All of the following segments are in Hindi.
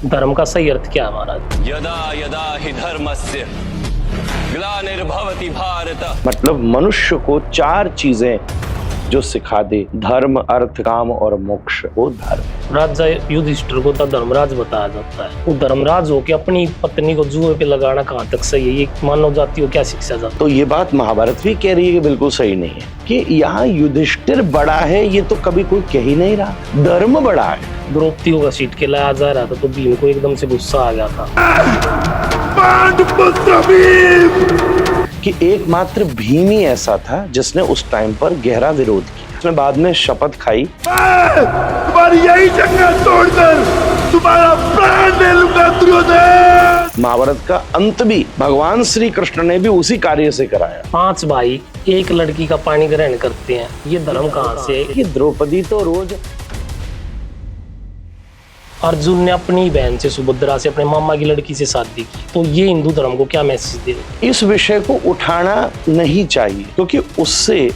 धर्म का सही अर्थ क्या है महाराज? यदा यदा हि धर्मस्य ग्लानिर्भवति भारत। मतलब मनुष्य को 4 चीजें जो सिखा दे, धर्म, अर्थ, काम और मोक्ष, वो धर्म। राजा युधिष्ठिर को तो धर्मराज बताया जाता है। वो धर्मराज हो के अपनी पत्नी को जुए पे लगाना कहाँ तक सही है? ये मानव जाति को क्या शिक्षा जाती है? तो ये बात महाभारत भी कह रही है कि बिल्कुल सही नहीं है कि यहाँ युधिष्ठिर बड़ा है, ये तो कभी कोई कह ही नहीं रहा। धर्म बड़ा है। द्रौपदी को घसीट के लाया जा रहा था तो भीम को एकदम से गुस्सा आ गया था कि एकमात्र भीम ही ऐसा था जिसने उस टाइम पर गहरा विरोध किया। उसने बाद में शपथ खाई, तुम्हारी यही जंगल तोड़कर तुम्हारा प्राण ले लूंगा दुर्योधन। महाभारत का अंत भी भगवान श्री कृष्ण ने भी उसी कार्य से कराया। 5 भाई एक लड़की का पानी ग्रहण करते हैं, ये धर्म कहाँ से है? कि द्रौपदी तो रोज अर्जुन ने अपनी बहन से सुभद्रा से अपने मामा की लड़की से शादी की, तो ये हिंदू धर्म को क्या मैसेज दे? इस विषय को उठाना नहीं चाहिए क्योंकि उससे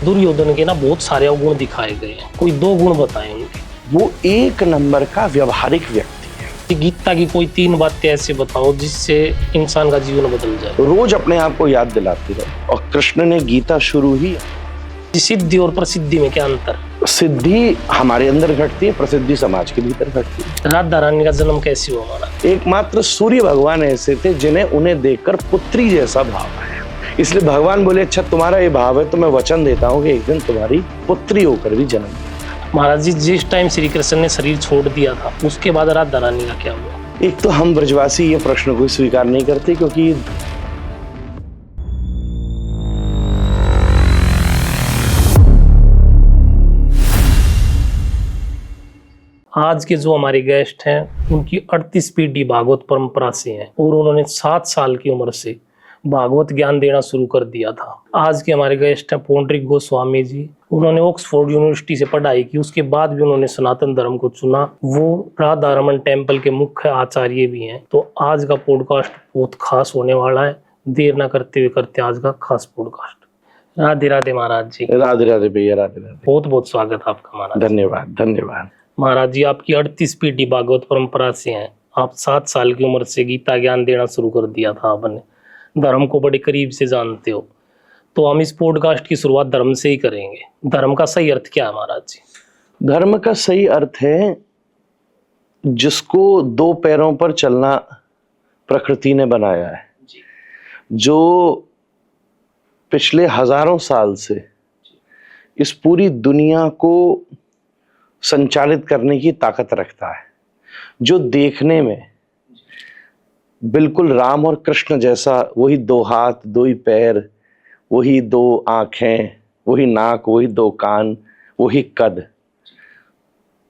दुर्योधन के ना बहुत सारे अवगुण दिखाए गए हैं। कोई 2 गुण बताएं उनके। वो 1 नंबर का व्यवहारिक व्यक्ति है। गीता की कोई 3 बातें ऐसे बताओ जिससे इंसान का जीवन बदल जाए। रोज अपने आप को याद दिलाती रहो। और कृष्ण ने गीता शुरू ही, सिद्धि और प्रसिद्धि में क्या अंतर? सिद्धि हमारे अंदर घटती है, प्रसिद्धि समाज के भीतर घटती है। राधा रानी का जन्म कैसे हुआ हमारा? एकमात्र सूर्य भगवान ऐसे थे जिन्हें उन्हें देखकर पुत्री जैसा भाव आया, इसलिए भगवान बोले अच्छा तुम्हारा ये भाव है तो मैं वचन देता हूँ कि एक दिन तुम्हारी पुत्री होकर भी जन्म लेगा। महाराज जी, जिस टाइम श्री कृष्ण ने शरीर छोड़ दिया था उसके बाद राधा रानी का क्या हुआ? एक तो हम ब्रजवासी ये प्रश्न को स्वीकार नहीं करते क्योंकि आज के जो हमारे गेस्ट हैं उनकी 38 पीढ़ी भागवत परंपरा से हैं और उन्होंने 7 साल की उम्र से भागवत ज्ञान देना शुरू कर दिया था। आज के हमारे गेस्ट हैं पौंड्रिक गोस्वामी जी। उन्होंने ऑक्सफोर्ड यूनिवर्सिटी से पढ़ाई की, उसके बाद भी उन्होंने सनातन धर्म को चुना। वो राधा रमन टेम्पल के मुख्य आचार्य भी हैं। तो आज का पॉडकास्ट बहुत खास होने वाला है। देर ना करते हुए करते आज का खास पॉडकास्ट। राधे राधे महाराज जी। राधे राधे भैया, राधे राधे। बहुत बहुत स्वागत आपका महाराज। धन्यवाद धन्यवाद। महाराज जी, आपकी 38 पीढ़ी भागवत परंपरा से हैं। आप 7 साल की उम्र से गीता ज्ञान देना शुरू कर दिया था आपने। धर्म को बड़े करीब से जानते हो, तो हम इस पॉडकास्ट की शुरुआत धर्म से ही करेंगे। धर्म का सही अर्थ क्या है महाराज जी? धर्म का सही अर्थ है जिसको 2 पैरों पर चलना प्रकृति ने बनाया है, जो पिछले हजारों साल से इस पूरी दुनिया को संचालित करने की ताकत रखता है, जो देखने में बिल्कुल राम और कृष्ण जैसा, वही 2 हाथ, 2 ही पैर, वही 2 आंखें, वही नाक, वही 2 कान, वही कद,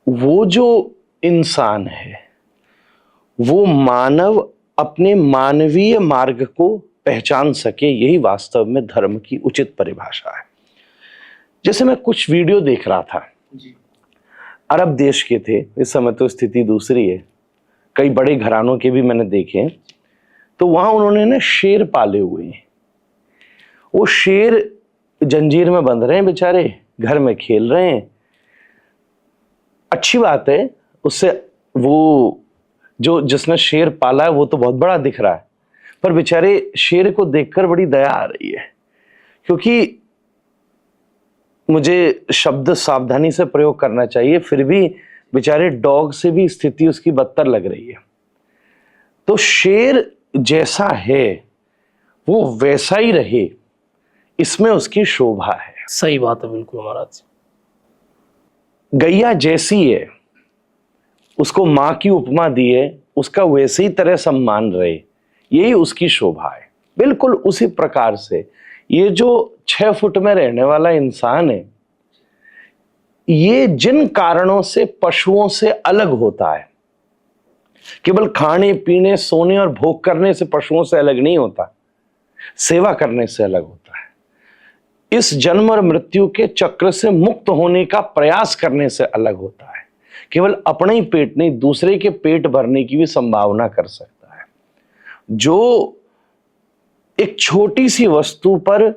वो जो इंसान है वो मानव अपने मानवीय मार्ग को पहचान सके, यही वास्तव में धर्म की उचित परिभाषा है। जैसे मैं कुछ वीडियो देख रहा था, अरब देश के थे, इस समय तो स्थिति दूसरी है, कई बड़े घरानों के भी मैंने देखे, तो वहां उन्होंने ना शेर पाले हुए हैं। वो शेर जंजीर में बंध रहे हैं बेचारे, घर में खेल रहे हैं, अच्छी बात है। उससे वो जो जिसने शेर पाला है वो तो बहुत बड़ा दिख रहा है, पर बेचारे शेर को देखकर बड़ी दया आ रही है, क्योंकि मुझे शब्द सावधानी से प्रयोग करना चाहिए, फिर भी बेचारे डॉग से भी स्थिति उसकी बदतर लग रही है। तो शेर जैसा है वो वैसा ही रहे, इसमें उसकी शोभा है। सही बात है, बिल्कुल महाराज। गैया जैसी है, उसको माँ की उपमा दी है, उसका वैसे ही तरह सम्मान रहे, यही उसकी शोभा है। बिल्कुल उसी प्रकार से ये जो 6 फुट में रहने वाला इंसान है, ये जिन कारणों से पशुओं से अलग होता है, केवल खाने पीने सोने और भोग करने से पशुओं से अलग नहीं होता, सेवा करने से अलग होता है। इस जन्म और मृत्यु के चक्र से मुक्त होने का प्रयास करने से अलग होता है। केवल अपने ही पेट नहीं, दूसरे के पेट भरने की भी संभावना कर सकता है। जो एक छोटी सी वस्तु पर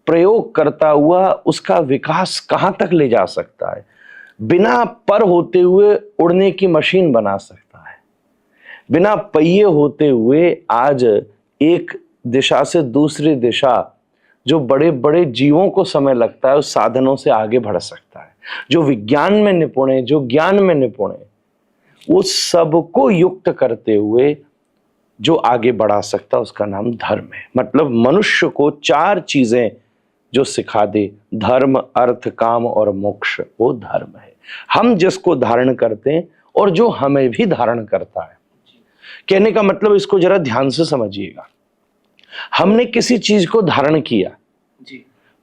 प्रयोग करता हुआ उसका विकास कहां तक ले जा सकता है, बिना पर होते हुए उड़ने की मशीन बना सकता है, बिना पहिए होते हुए आज एक दिशा से दूसरी दिशा जो बड़े बड़े जीवों को समय लगता है उस साधनों से आगे बढ़ सकता है। जो विज्ञान में निपुण है, जो ज्ञान में निपुण है, वो सबको युक्त करते हुए जो आगे बढ़ा सकता है उसका नाम धर्म है। मतलब मनुष्य को 4 चीजें जो सिखा दे, धर्म, अर्थ, काम और मोक्ष, वो धर्म है। हम जिसको धारण करते हैं और जो हमें भी धारण करता है। कहने का मतलब इसको जरा ध्यान से समझिएगा। हमने किसी चीज को धारण किया जी,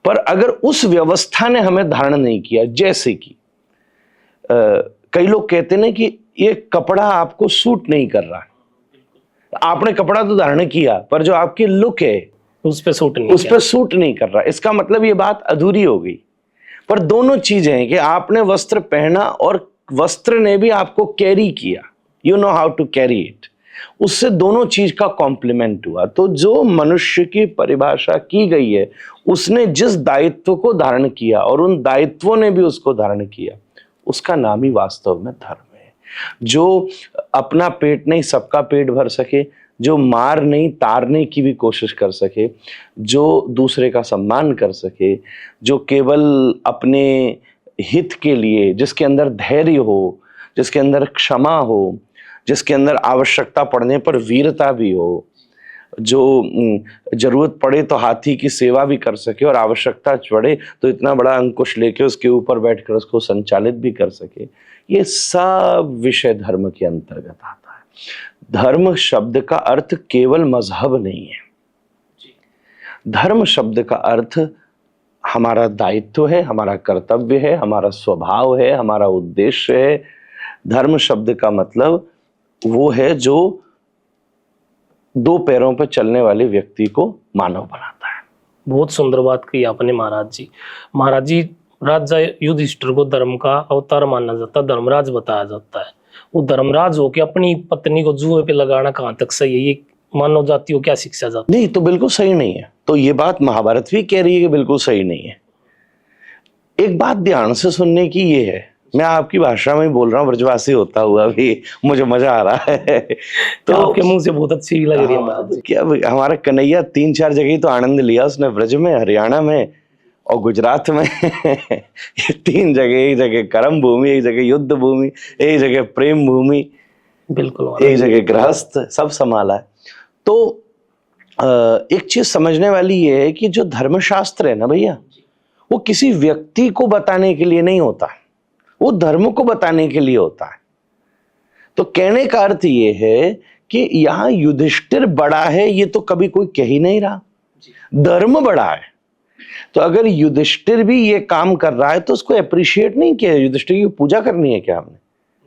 पर अगर उस व्यवस्था ने हमें धारण नहीं किया, जैसे कि कई लोग कहते हैं कि ये कपड़ा आपको सूट नहीं कर रहा, आपने कपड़ा तो धारण किया पर जो आपकी लुक है उस पे सूट नहीं कर रहा। इसका मतलब ये बात अधूरी हो गई। पर दोनों चीजें हैं कि आपने वस्त्र पहना और वस्त्र ने भी आपको कैरी किया, you know how to carry it, उससे दोनों चीज का कॉम्प्लीमेंट हुआ। तो जो मनुष्य की परिभाषा की गई है, उसने जिस दायित्व को धारण किया और उन दायित्वों ने भी उसको धारण किया, उसका नाम ही वास्तव में धर्म है। जो अपना पेट नहीं सबका पेट भर सके, जो मार नहीं तारने की भी कोशिश कर सके, जो दूसरे का सम्मान कर सके, जो केवल अपने हित के लिए, जिसके अंदर धैर्य हो, जिसके अंदर क्षमा हो, जिसके अंदर आवश्यकता पड़ने पर वीरता भी हो, जो जरूरत पड़े तो हाथी की सेवा भी कर सके और आवश्यकता पड़े तो इतना बड़ा अंकुश लेके उसके ऊपर बैठकर उसको संचालित भी कर सके, ये सब विषय धर्म के अंतर्गत आता है। धर्म शब्द का अर्थ केवल मजहब नहीं है। धर्म शब्द का अर्थ हमारा दायित्व है, हमारा कर्तव्य है, हमारा स्वभाव है, हमारा उद्देश्य है। धर्म शब्द का मतलब वो है जो 2 पैरों पर चलने वाले व्यक्ति को मानव बनाता है। बहुत सुंदर बात कही आपने महाराज जी। महाराज जी, राजा युधिष्ठिर को धर्म का अवतार माना जाता है, धर्मराज बताया जाता है। वो धर्मराज होके अपनी पत्नी को जुए पे लगाना कहाँ तक सही है? ये मानव जाति को क्या शिक्षा जाती है? नहीं, तो बिल्कुल सही नहीं है। तो ये बात महाभारत भी कह रही है कि बिल्कुल सही नहीं है। एक बात ध्यान से सुनने की ये है, मैं आपकी भाषा में बोल रहा हूँ, ब्रजवासी होता हुआ भी मुझे मजा आ रहा है। तो आपके मुंह से बहुत अच्छी लग रही है। क्या हमारा कन्हैया 3-4 जगह तो आनंद लिया उसने, ब्रज में, हरियाणा में और गुजरात में। ये 3 जगह, एक जगह कर्म भूमि, एक जगह युद्ध भूमि, एक जगह प्रेम भूमि, बिल्कुल, एक जगह गृहस्थ, सब संभाला है। तो एक चीज समझने वाली ये है कि जो धर्मशास्त्र है ना भैया, वो किसी व्यक्ति को बताने के लिए नहीं होता, वो धर्म को बताने के लिए होता है। तो कहने का अर्थ ये है कि यहां युधिष्ठिर बड़ा है, ये तो कभी कोई कह ही नहीं रहा, धर्म बड़ा है। तो अगर युधिष्ठिर भी ये काम कर रहा है तो उसको अप्रिशिएट नहीं किया। युधिष्ठिर की पूजा करनी है क्या हमने?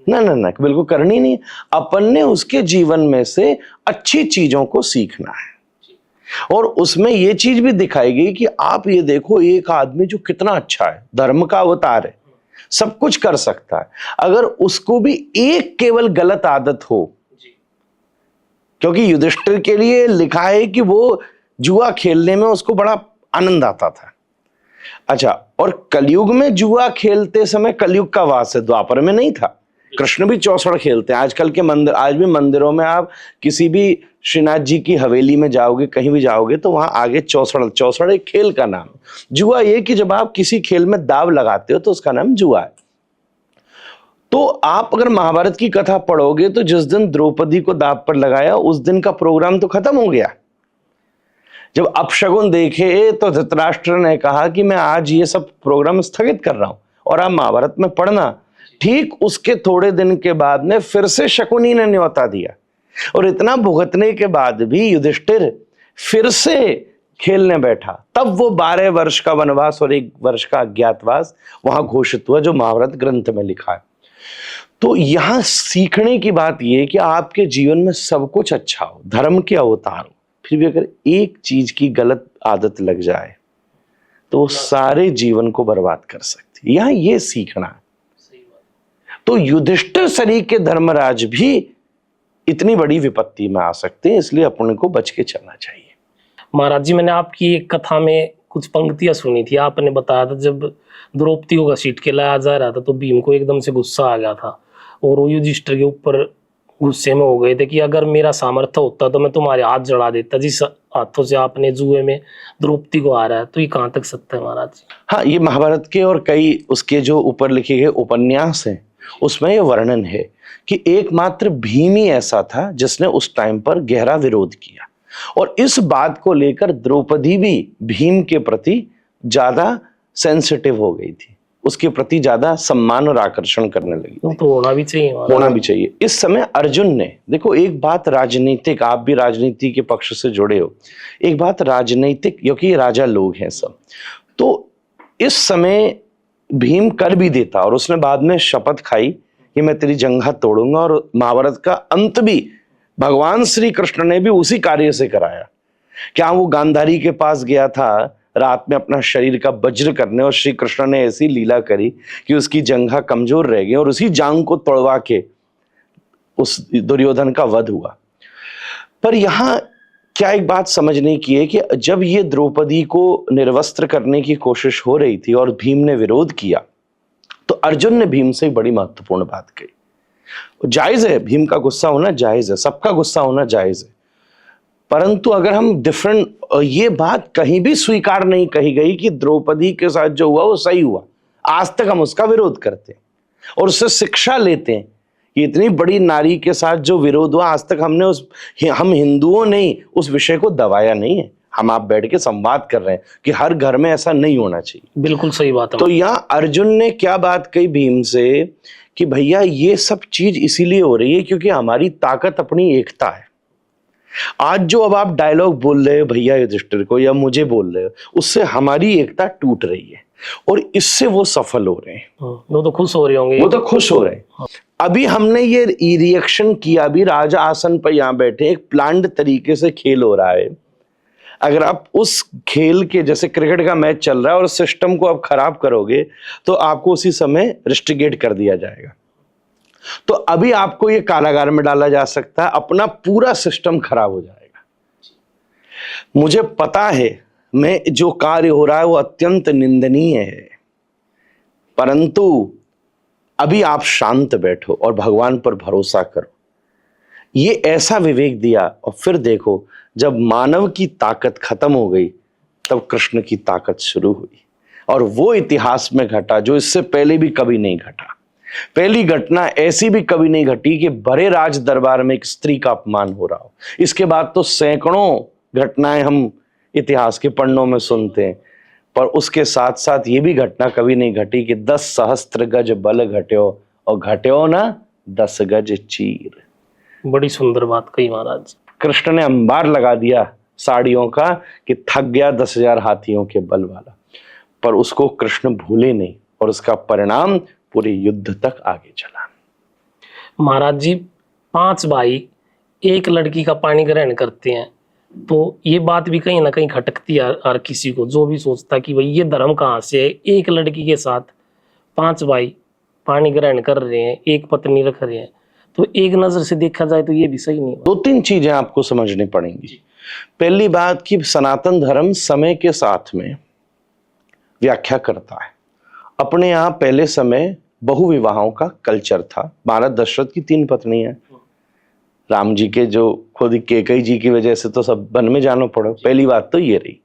ना ना ना, बिल्कुल करनी नहीं। अपन ने उसके जीवन में से अच्छी चीजों को सीखना है और उसमें ये चीज भी दिखाई गई कि आप ये देखो, एक आदमी जो कितना अच्छा है, धर्म का अवतार है, सब कुछ कर सकता है, अगर उसको भी एक केवल गलत आदत हो, क्योंकि युधिष्ठिर के लिए लिखा है कि वो जुआ खेलने में उसको बड़ा आनंद आता था। अच्छा, और कलयुग में जुआ खेलते समय, कलयुग का वास है, द्वापर में नहीं था। कृष्ण भी चौसड़ खेलते हैं। आजकल के मंदिर, आज भी मंदिरों में आप किसी भी श्रीनाथ जी की हवेली में जाओगे, कहीं भी जाओगे तो वहां आगे चौसड़ एक खेल का नाम। जुआ ये कि जब आप किसी खेल में दाव लगाते हो तो उसका नाम जुआ है। तो आप अगर महाभारत की कथा पढ़ोगे तो जिस दिन द्रौपदी को दाव पर लगाया उस दिन का प्रोग्राम तो खत्म हो गया। जब अपशगुन देखे तो धृतराष्ट्र ने कहा कि मैं आज ये सब प्रोग्राम स्थगित कर रहा हूं और आप महाभारत में पढ़ना। ठीक उसके थोड़े दिन के बाद में फिर से शकुनी ने न्योता दिया और इतना भुगतने के बाद भी युधिष्ठिर फिर से खेलने बैठा। तब वो 12 वर्ष का वनवास और 1 वर्ष का अज्ञातवास वहां घोषित हुआ, जो महाभारत ग्रंथ में लिखा है। तो यहां सीखने की बात यह है कि आपके जीवन में सब कुछ अच्छा हो, धर्म के अवतार हो, फिर भी अगर एक चीज की गलत आदत लग जाए तो वो सारे जीवन को बर्बाद कर सकती है। यहां ये सीखना है। तो युधिष्ठिर सरी के धर्मराज भी इतनी बड़ी विपत्ति में आ सकते हैं, इसलिए अपने को बच के चलना चाहिए। महाराज जी, मैंने आपकी एक कथा में कुछ पंक्तियां सुनी थी। आपने बताया था जब द्रौपदी को घसीट के लाया जा रहा था तो भीम को एकदम से गुस्सा आ गया था और वो युधिष्ठिर के ऊपर गुस्से में हो गए थे कि अगर मेरा सामर्थ्य होता तो मैं तुम्हारे हाथ जड़ा देता, जिस हाथों से आपने जुए में द्रौपदी को आ रहा है। तो ये कहाँ तक सत्य है महाराज जी? हाँ, ये महाभारत के और कई उसके जो ऊपर लिखे गए उपन्यास हैं उसमें ये वर्णन है कि एकमात्र भीम ही ऐसा था जिसने उस टाइम पर गहरा विरोध किया और इस बात को लेकर द्रौपदी भी भीम के प्रति ज्यादा सेंसिटिव हो गई थी, उसके प्रति ज्यादा सम्मान और आकर्षण करने लगी। तो होना भी चाहिए महाराज। होना भी चाहिए। इस समय अर्जुन ने, देखो एक बात राजनीतिक, आप भी राजनीति के पक्ष से जुड़े हो, एक बात राजनीतिक, क्योंकि ये राजा लोग हैं सब, तो इस समय भीम कर भी देता और उसने बाद में शपथ खाई कि मैं तेरी जंघा तोड़ूंगा और महाभारत का अंत भी भगवान श्री कृष्ण ने भी उसी कार्य से कराया। क्या वो गांधारी के पास गया था रात में अपना शरीर का वज्र करने और श्री कृष्ण ने ऐसी लीला करी कि उसकी जंघा कमजोर रह गई और उसी जांग को तोड़वा के उस दुर्योधन का वध हुआ। पर यहां क्या एक बात समझने की है कि जब ये द्रौपदी को निर्वस्त्र करने की कोशिश हो रही थी और भीम ने विरोध किया तो अर्जुन ने भीम से बड़ी महत्वपूर्ण बात कही। जायज है, भीम का गुस्सा होना जायज है, सबका गुस्सा होना जायज है, परंतु अगर हम डिफरेंट, ये बात कहीं भी स्वीकार नहीं कही गई कि द्रौपदी के साथ जो हुआ वो सही हुआ। आज तक हम उसका विरोध करते हैं और उससे शिक्षा लेते हैं कि इतनी बड़ी नारी के साथ जो विरोध हुआ, आज तक हम हिंदुओं ने उस विषय को दबाया नहीं है। हम आप बैठ के संवाद कर रहे हैं कि हर घर में ऐसा नहीं होना चाहिए। बिल्कुल सही बात है। तो यहाँ अर्जुन ने क्या बात कही भीम से कि भैया ये सब चीज इसीलिए हो रही है क्योंकि हमारी ताकत अपनी एकता है। आज जो अब आप डायलॉग बोल रहे हो भैया युधिष्ठिर को या मुझे बोल रहे हो, उससे हमारी एकता टूट रही है और इससे वो सफल हो रहे हैं। वो तो खुश हो रहे होंगे। वो तो खुश हो रहे हैं। अभी हमने ये रिएक्शन किया, अभी राजा आसन पर यहां बैठे, एक प्लान्ड तरीके से खेल हो रहा है। अगर आप उस खेल के, जैसे क्रिकेट का मैच चल रहा है और सिस्टम को आप खराब करोगे तो आपको उसी समय रिस्ट्रिगेट कर दिया जाएगा। तो अभी आपको ये कारागार में डाला जा सकता है, अपना पूरा सिस्टम खराब हो जाएगा। मुझे पता है मैं जो कार्य हो रहा है वो अत्यंत निंदनीय है, परंतु अभी आप शांत बैठो और भगवान पर भरोसा करो। ये ऐसा विवेक दिया और फिर देखो जब मानव की ताकत खत्म हो गई तब कृष्ण की ताकत शुरू हुई और वो इतिहास में घटा जो इससे पहले भी कभी नहीं घटा। पहली घटना ऐसी भी कभी नहीं घटी कि बड़े राज दरबार में एक स्त्री का अपमान हो रहा हो। इसके बाद तो सैकड़ों घटनाएं हम इतिहास के पन्नों में सुनते हैं, पर उसके साथ साथ ये भी घटना कभी नहीं घटी कि 10 सहस्त्र गज बल घट्यो और घट्यो ना 10 गज चीर। बड़ी सुंदर बात कही महाराज। कृष्ण ने अंबार लगा दिया साड़ियों का कि थक गया 10,000 हाथियों के बल वाला, पर उसको कृष्ण भूले नहीं और उसका परिणाम पूरे युद्ध तक आगे चला। महाराज जी 5 भाई एक लड़की का पानी ग्रहण करते हैं, तो ये बात भी कहीं ना कहीं खटकती है हर किसी को, जो भी सोचता कि भाई ये धर्म कहाँ से है। एक लड़की के साथ 5 भाई पानी ग्रहण कर रहे हैं, एक पत्नी रख रहे हैं, तो एक नजर से देखा जाए तो ये भी सही नहीं। 2-3 चीजें आपको समझनी पड़ेंगी। पहली बात कि सनातन धर्म समय के साथ में व्याख्या करता है। अपने यहाँ पहले समय बहुविवाहों का कल्चर था। महाराज दशरथ की 3 पत्नियां, राम जी के जो खुद कैकेयी जी की वजह से तो सब वन में जाना पड़ा। पहली बात तो ये रही।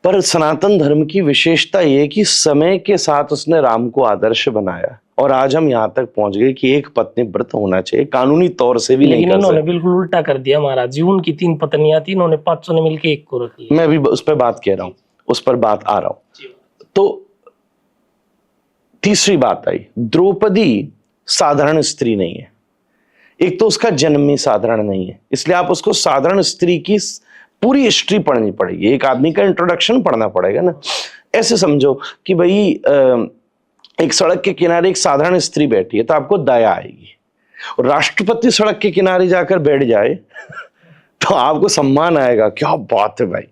पर सनातन धर्म की विशेषता ये कि समय के साथ उसने राम को आदर्श बनाया और आज हम यहाँ तक पहुंच गए कि एक पत्नी व्रत होना चाहिए, कानूनी तौर से भी नहीं कर सकते। इन्होंने बिल्कुल उल्टा कर दिया महाराज जी। उनकी 3 पत्नियां थी, इन्होंने 500 ने मिलकर एक को रख लिया। मैं भी उस पर बात कह रहा हूँ, उस पर बात आ रहा हूँ। तो तीसरी बात आई, द्रौपदी साधारण स्त्री नहीं है। एक तो उसका जन्म ही साधारण नहीं है, इसलिए आप उसको साधारण स्त्री की पूरी हिस्ट्री पढ़नी पड़ेगी। एक आदमी का इंट्रोडक्शन पढ़ना पड़ेगा ना। ऐसे समझो कि भाई एक सड़क के किनारे एक साधारण स्त्री बैठी है तो आपको दया आएगी, और राष्ट्रपति सड़क के किनारे जाकर बैठ जाए तो आपको सम्मान आएगा। क्या बात है भाई।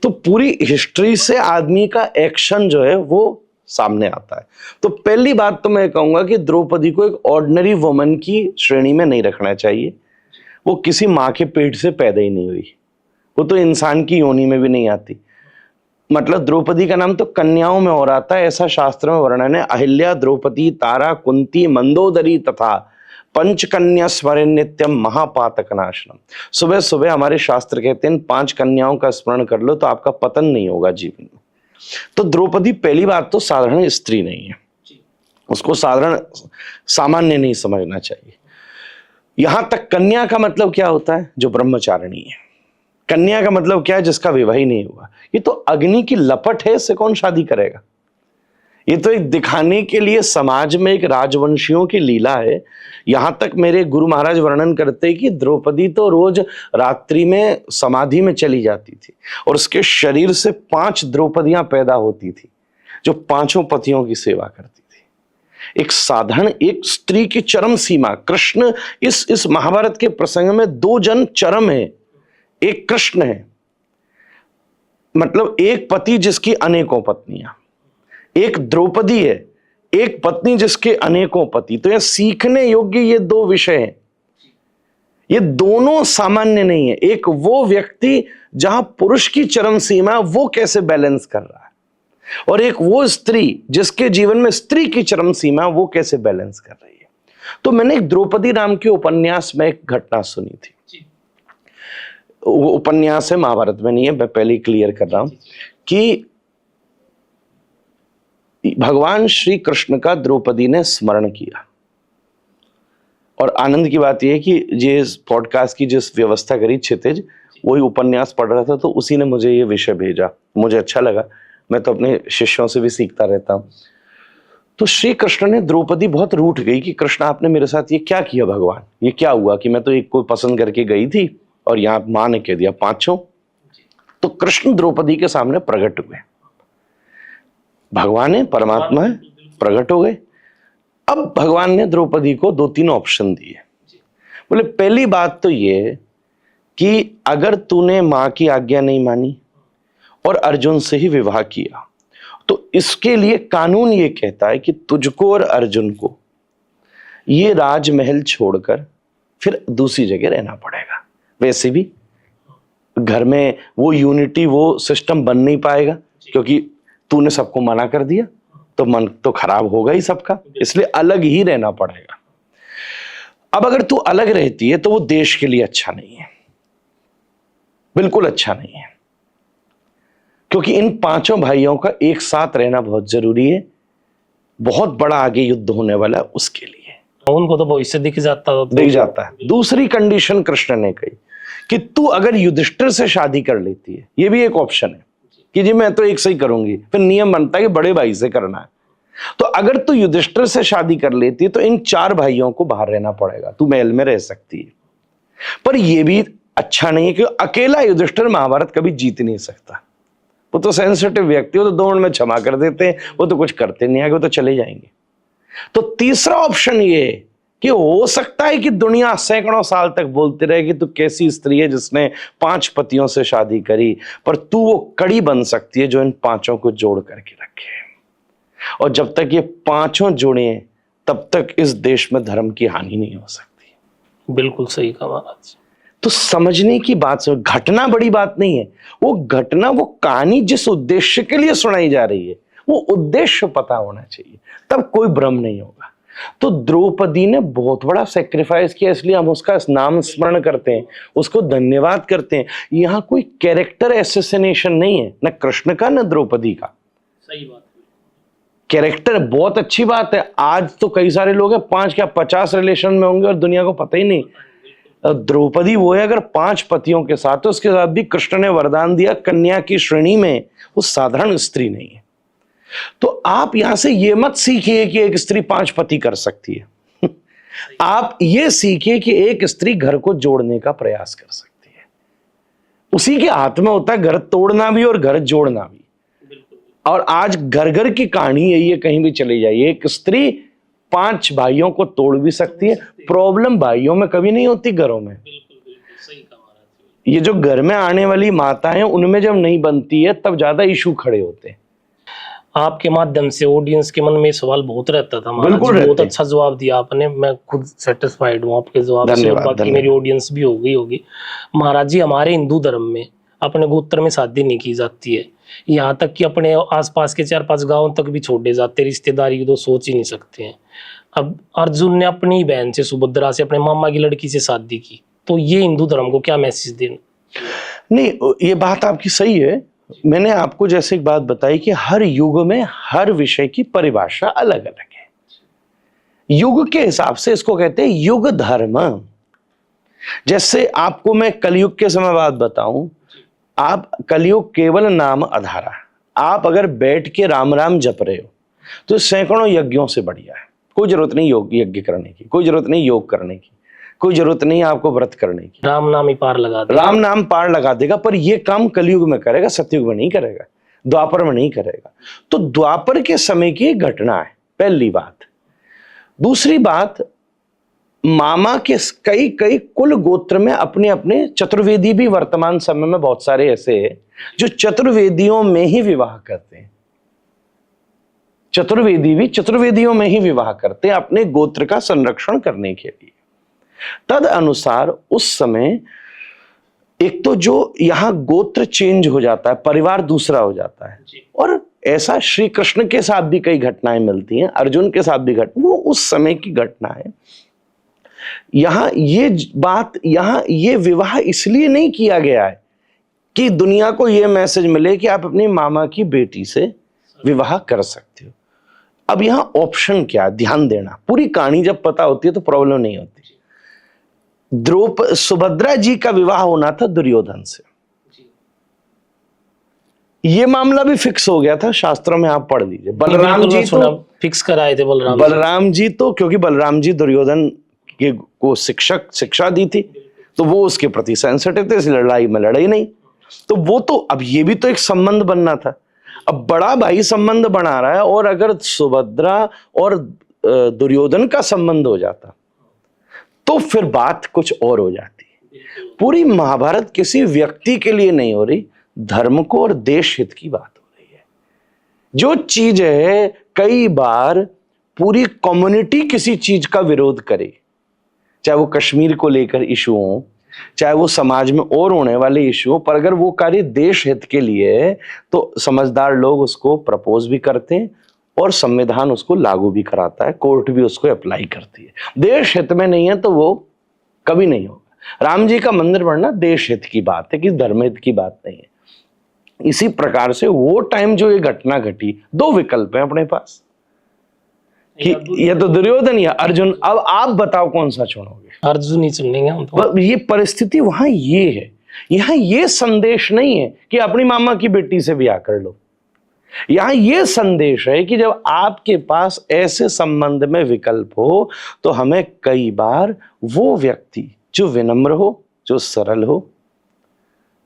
तो पूरी हिस्ट्री से आदमी का एक्शन जो है वो सामने आता है। तो पहली बात तो मैं कहूंगा कि द्रौपदी को एक ऑर्डिनरी वुमन की श्रेणी में नहीं रखना चाहिए। वो किसी माँ के पेट से पैदा ही नहीं हुई, वो तो इंसान की योनि में भी नहीं आती। मतलब द्रौपदी का नाम तो कन्याओं में और आता है, ऐसा शास्त्र में वर्णन है। अहिल्या, द्रौपदी, तारा, कुंती, मंदोदरी तथा पंचकन्या स्मरण नित्यम महापातक नाशनम। सुबह सुबह हमारे शास्त्र कहते हैं 5 कन्याओं का स्मरण कर लो तो आपका पतन नहीं होगा जीवन में। तो द्रौपदी पहली बात तो साधारण स्त्री नहीं है, उसको साधारण सामान्य नहीं समझना चाहिए। यहां तक कन्या का मतलब क्या होता है? जो ब्रह्मचारिणी है। कन्या का मतलब क्या है? जिसका विवाह ही नहीं हुआ। ये तो अग्नि की लपट है, इससे कौन शादी करेगा? ये तो एक दिखाने के लिए समाज में एक राजवंशियों की लीला है। यहां तक मेरे गुरु महाराज वर्णन करते कि द्रौपदी तो रोज रात्रि में समाधि में चली जाती थी और उसके शरीर से 5 द्रौपदियां पैदा होती थी जो 5 पतियों की सेवा करती थी। एक साधारण एक स्त्री की चरम सीमा। कृष्ण इस महाभारत के प्रसंग में 2 जन चरम है। एक कृष्ण है, मतलब एक पति जिसकी अनेकों पत्नियां, एक द्रौपदी है, एक पत्नी जिसके अनेकों पति। तो यह सीखने योग्य ये 2 विषय हैं। ये दोनों सामान्य नहीं है। एक वो व्यक्ति जहां पुरुष की चरम सीमा वो कैसे बैलेंस कर रहा है, और एक वो स्त्री जिसके जीवन में स्त्री की चरम सीमा वो कैसे बैलेंस कर रही है। तो मैंने एक द्रौपदी नाम के उपन्यास में एक घटना सुनी थी। वो उपन्यास है, महाभारत में नहीं है, मैं पहले ही क्लियर कर रहा हूं कि भगवान श्री कृष्ण का द्रौपदी ने स्मरण किया। और आनंद की बात यह है कि जिस पॉडकास्ट की जिस व्यवस्था करी क्षितिज, वही उपन्यास पढ़ रहा था तो उसी ने मुझे ये विषय भेजा। मुझे अच्छा लगा, मैं तो अपने शिष्यों से भी सीखता रहता हूं। तो श्री कृष्ण ने, द्रौपदी बहुत रूठ गई कि कृष्ण आपने मेरे साथ ये क्या किया भगवान, ये क्या हुआ कि मैं तो एक को पसंद करके गई थी और यहां मां ने कह दिया 5। तो कृष्ण द्रौपदी के सामने प्रकट हुए। भगवान है, परमात्मा है, प्रकट हो गए। अब भगवान ने द्रौपदी को 2-3 ऑप्शन दिए। बोले पहली बात तो ये कि अगर तूने मां की आज्ञा नहीं मानी और अर्जुन से ही विवाह किया तो इसके लिए कानून ये कहता है कि तुझको और अर्जुन को ये राजमहल छोड़कर फिर दूसरी जगह रहना पड़ेगा। वैसे भी घर में वो यूनिटी, वो सिस्टम बन नहीं पाएगा क्योंकि तूने सबको मना कर दिया, तो मन तो खराब होगा ही सबका, इसलिए अलग ही रहना पड़ेगा। अब अगर तू अलग रहती है तो वो देश के लिए अच्छा नहीं है, बिल्कुल अच्छा नहीं है, क्योंकि इन 5 भाइयों का एक साथ रहना बहुत जरूरी है। बहुत बड़ा आगे युद्ध होने वाला है उसके लिए। उनको तो भविष्य दिख जाता है। दूसरी कंडीशन कृष्ण ने कही कि तू अगर युधिष्ठिर से शादी कर लेती है, ये भी एक ऑप्शन है कि जी मैं तो एक से ही करूंगी, फिर नियम बनता है कि बड़े भाई से करना है। तो अगर तू युधिष्ठिर से शादी कर लेती है तो इन 4 भाइयों को बाहर रहना पड़ेगा, तू महल में रह सकती है। पर यह भी अच्छा नहीं है कि अकेला युधिष्ठिर महाभारत कभी जीत नहीं सकता। वो तो सेंसिटिव व्यक्ति, वो तो 2 मिनट में क्षमा कर देते हैं, वो तो कुछ करते नहीं आगे, वो तो चले जाएंगे। तो तीसरा ऑप्शन ये है कि हो सकता है कि दुनिया सैकड़ों साल तक बोलती रहे कि तू कैसी स्त्री है जिसने 5 पतियों से शादी करी, पर तू वो कड़ी बन सकती है जो इन 5 को जोड़ करके रखे। और जब तक ये 5 जुड़े हैं तब तक इस देश में धर्म की हानि नहीं हो सकती। बिल्कुल सही कहा महाराज। तो समझने की बात से, घटना बड़ी बात नहीं है, वो घटना, वो कहानी जिस उद्देश्य के लिए सुनाई जा रही है वो उद्देश्य पता होना चाहिए, तब कोई भ्रम नहीं होगा। तो द्रौपदी ने बहुत बड़ा सेक्रीफाइस किया, इसलिए हम उसका नाम स्मरण करते हैं, उसको धन्यवाद करते हैं। यहां कोई कैरेक्टर एसेसिनेशन नहीं है, न कृष्ण का न द्रौपदी का। सही बात है। कैरेक्टर बहुत अच्छी बात है। आज तो कई सारे लोग हैं 5 क्या 50 रिलेशन में होंगे और दुनिया को पता ही नहीं। द्रौपदी वो है अगर 5 पतियों के साथ, तो उसके साथ भी कृष्ण ने वरदान दिया कन्या की श्रेणी में, वो साधारण स्त्री नहीं है। तो आप यहां से ये मत सीखिए कि एक स्त्री 5 पति कर सकती है। आप ये सीखिए कि एक स्त्री घर को जोड़ने का प्रयास कर सकती है। उसी के हाथ में होता है घर तोड़ना भी और घर जोड़ना भी। और आज घर घर की कहानी यही है, कहीं भी चले जाइए, एक स्त्री 5 भाइयों को तोड़ भी सकती है। प्रॉब्लम भाइयों में कभी नहीं होती, घरों में। ये जो घर में आने वाली माताएं, उनमें जब नहीं बनती है तब ज्यादा इशू खड़े होते हैं। आपके माध्यम से ऑडियंस के मन में सवाल बहुत रहता था, बहुत अच्छा जवाब दिया आपने। मैं खुद सेटिस्फाइड हूँ आपके जवाब से, बाकी मेरी ऑडियंस भी हो गई होगी। महाराज जी, हमारे हिंदू धर्म में अपने गोत्र में शादी नहीं की जाती है, यहाँ तक कि अपने आसपास के 4-5 गांवों तक भी छोड़े जाते, रिश्तेदारी की तो सोच ही नहीं सकते हैं। अब अर्जुन ने अपनी बहन से सुभद्रा से, अपने मामा की लड़की से शादी की, तो ये हिंदू धर्म को क्या मैसेज देना? नहीं, ये बात आपकी सही है। मैंने आपको जैसे एक बात बताई कि हर युग में हर विषय की परिभाषा अलग अलग है। युग के हिसाब से इसको कहते हैं युग धर्म। जैसे आपको मैं कलयुग के समय बात बताऊं, आप कलयुग केवल नाम आधारा, आप अगर बैठ के राम राम जप रहे हो तो सैकड़ों यज्ञों से बढ़िया है। कोई जरूरत नहीं योग यज्ञ करने की, कोई जरूरत नहीं योग करने की, कोई जरूरत नहीं आपको व्रत करने की। राम नाम ही पार लगा देगा। राम नाम पार लगा देगा, पर यह काम कलयुग में करेगा, सतयुग में नहीं करेगा, द्वापर में नहीं करेगा। तो द्वापर के समय की घटना है, पहली बात। दूसरी बात, मामा के कई कई कुल गोत्र में अपने अपने चतुर्वेदी भी वर्तमान समय में बहुत सारे ऐसे हैं जो चतुर्वेदियों में ही विवाह करते हैं। चतुर्वेदी भी चतुर्वेदियों में ही विवाह करते हैं अपने गोत्र का संरक्षण करने के लिए। तद अनुसार उस समय एक तो जो यहां गोत्र चेंज हो जाता है, परिवार दूसरा हो जाता है। और ऐसा श्री कृष्ण के साथ भी कई घटनाएं मिलती हैं, अर्जुन के साथ भी वो उस समय की घटना है। यहां ये बात, यहां ये विवाह इसलिए नहीं किया गया है कि दुनिया को यह मैसेज मिले कि आप अपनी मामा की बेटी से विवाह कर सकते हो। अब यहां ऑप्शन क्या है, ध्यान देना। पूरी कहानी जब पता होती है तो प्रॉब्लम नहीं होती। सुभद्रा जी का विवाह होना था दुर्योधन से, ये मामला भी फिक्स हो गया था, शास्त्रों में आप पढ़ लीजिए। बलराम जी तो फिक्स कराए थे, बलराम जी तो, क्योंकि बलराम जी दुर्योधन को शिक्षा दी थी, तो वो उसके प्रति सेंसिटिव थे, इस लड़ाई में लड़े नहीं। तो वो तो, अब ये भी तो एक संबंध बनना था। अब बड़ा भाई संबंध बना रहा है, और अगर सुभद्रा और दुर्योधन का संबंध हो जाता तो फिर बात कुछ और हो जाती। पूरी महाभारत किसी व्यक्ति के लिए नहीं हो रही, धर्म को और देश हित की बात हो रही है। जो चीज है, कई बार पूरी कम्युनिटी किसी चीज का विरोध करे, चाहे वो कश्मीर को लेकर इशू हो, चाहे वो समाज में और होने वाले इशू हो, पर अगर वो कार्य देश हित के लिए है तो समझदार लोग उसको प्रपोज भी करते हैं और संविधान उसको लागू भी कराता है, कोर्ट भी उसको अप्लाई करती है। देश हित में नहीं है तो वो कभी नहीं होगा। राम जी का मंदिर बनना देश हित की बात है, कि धर्म हित की बात नहीं है। इसी प्रकार से वो टाइम जो ये घटना घटी, दो विकल्प है अपने पास कि या तो दुर्योधन या अर्जुन। अब आप बताओ कौन सा चुनोगे? अर्जुन ही चुनेंगे हम तो। ये परिस्थिति वहां ये है, यहां ये संदेश नहीं है कि अपनी मामा की बेटी से ब्याह कर लो। यहां ये संदेश है कि जब आपके पास ऐसे संबंध में विकल्प हो तो हमें कई बार वो व्यक्ति जो विनम्र हो, जो सरल हो,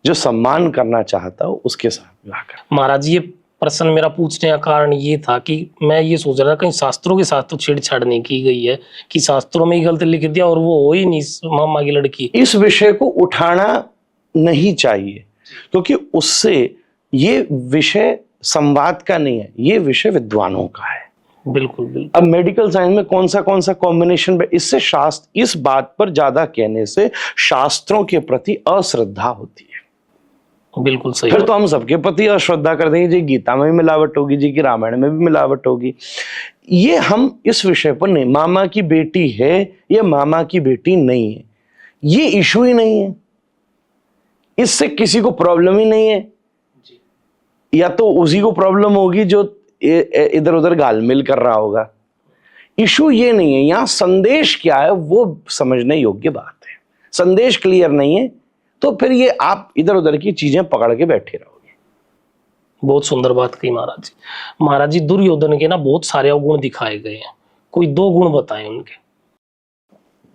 जो सम्मान करना चाहता हो, उसके साथ विवाह कर। महाराज, ये प्रश्न मेरा पूछने का कारण ये था कि मैं ये सोच रहा था कहीं शास्त्रों के साथ तो छेड़छाड़ नहीं की गई है, कि शास्त्रों में ही गलत लिख दिया और वो हो ही नहीं मामा की लड़की। इस विषय को उठाना नहीं चाहिए, क्योंकि उससे ये विषय संवाद का नहीं है, ये विषय विद्वानों का है। बिल्कुल बिल्कुल। अब मेडिकल साइंस में कौन सा कॉम्बिनेशन, इससे शास्त्र, इस बात पर ज्यादा कहने से शास्त्रों के प्रति अश्रद्धा होती है। बिल्कुल सही। फिर तो हम सबके प्रति अश्रद्धा कर देंगे, जी गीता में भी मिलावट होगी, जी की रामायण में भी मिलावट होगी। ये हम इस विषय पर नहीं, मामा की बेटी है या मामा की बेटी नहीं है, ये इशू ही नहीं है, इससे किसी को प्रॉब्लम ही नहीं है। या तो उसी को प्रॉब्लम होगी जो इधर उधर घालमेल कर रहा होगा। इशू ये नहीं है, यहां संदेश क्या है वो समझने योग्य बात है। संदेश क्लियर नहीं है तो फिर ये आप इधर उधर की चीजें पकड़ के बैठे रहोगे। बहुत सुंदर बात कही महाराज जी। महाराज जी, दुर्योधन के ना बहुत सारे अवगुण दिखाए गए हैं, कोई 2 गुण बताएं उनके।